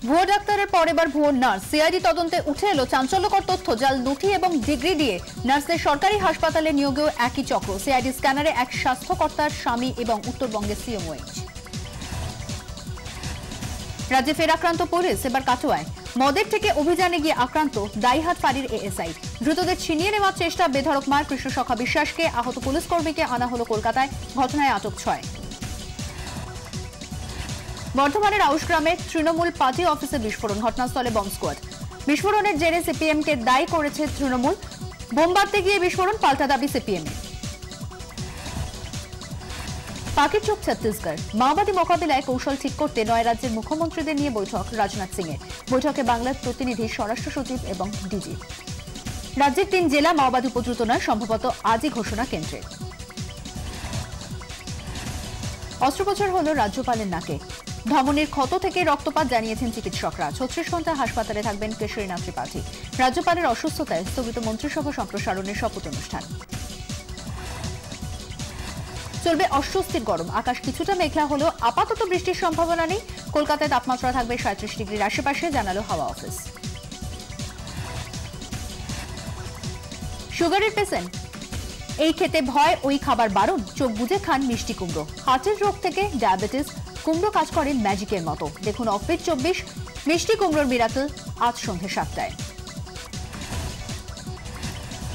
ভুয়ো ডাক্তারের পর এবার ভুয়ো নার্স। সিআইডি তদন্তে উঠে এলো চাঞ্চল্যকর তথ্য। জাল নথি এবং ডিগ্রি দিয়ে নার্সদের সরকারি হাসপাতালে নিয়োগেও একই চক্র। সিআইডি স্ক্যানারে এক স্বাস্থ্যকর্তার স্বামী এবং উত্তরবঙ্গের সিএমওএইচ। রাজ্যে ফের আক্রান্ত পুলিশ, এবার কাটোয়ায়। মদের থেকে অভিযানে গিয়ে আক্রান্ত দাইহাট ফাঁড়ির এএসআই। দ্রুতদের ছিনিয়ে নেওয়ার চেষ্টা, বেধড়ক মার কৃষ্ণসখা বিশ্বাসকে। আহত পুলিশ কর্মীকে আনা হলো কলকাতায়। ঘটনায় আটক 6। বর্ধমানের আউশগ্রামে তৃণমূল পার্টি অফিসে বিস্ফোরণ, ঘটনাস্থলে বম্ব স্কোয়াড। বিস্ফোরণের জেরে সিপিএমকে দায়ী করেছে তৃণমূল। বোম বাঁধতে গিয়ে বিস্ফোরণ, পাল্টা দাবি সিপিএম। পাখির চোখ ছত্তিশগড়। মাওবাদী মোকাবিলায় কৌশল ঠিক করতে 9 রাজ্যের মুখ্যমন্ত্রীদের নিয়ে বৈঠক রাজনাথ সিং এর। বৈঠকে বাংলার প্রতিনিধি, স্বরাষ্ট্র সচিব এবং ডিজি। রাজ্যের 3 জেলা মাওবাদী উপদ্রুত নয়, সম্ভবত আজই ঘোষণা কেন্দ্রের। অস্ত্রোপচার হল রাজ্যপালের নাকে। ধমনির ক্ষত থেকে রক্তপাত, জানিয়েছেন চিকিৎসকরা। 36 ঘন্টা হাসপাতালে থাকবেন কেশরীনাথ ত্রিপাঠী। রাজ্যপালের অসুস্থতায় স্থগিত মন্ত্রিসভা সম্প্রসারণের শপথ অনুষ্ঠান। চলবে অস্বস্তির গরম। আকাশ কিছুটা মেঘলা হলেও আপাতত বৃষ্টির সম্ভাবনা নেই। কলকাতায় তাপমাত্রা থাকবে 37 ডিগ্রির আশেপাশে, জানালো হাওয়া অফিস। সুগারের পেশেন্ট, এই খেতে ভয়, ওই খাবার বারণ। চোখ বুজে খান মিষ্টি কুমড়ো। হার্টের রোগ থেকে ডায়াবেটিস, কুমড়ো কাজ করে ম্যাজিকের মতো। দেখুন অফিস 24 মিষ্টি কুমড়োর মিরাকল, আজ সন্ধ্যে 7টায়।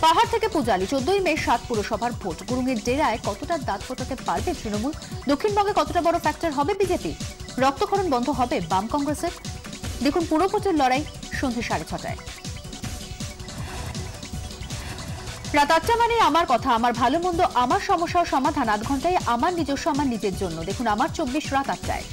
পাহাড় থেকে পূজালি, 14ই মে 7 পুরসভার ভোট। গুরুঙের ডেরায় কতটা দাঁত ফোটাতে পারবে তৃণমূল? দক্ষিণবঙ্গে কতটা বড় ফ্যাক্টর হবে বিজেপি? রক্তক্ষরণ বন্ধ হবে বাম কংগ্রেসের? দেখুন পুরো ভোটের লড়াই সন্ধ্যে 6:30টায়। রাত 8টা মানে আমার কথা, আমার ভালো মন্দ, আমার সমস্যা ও সমাধান। 8 ঘন্টায় আমার নিজস্ব, আমার নিজের জন্য। দেখুন আমার 24 রাত 8টায়।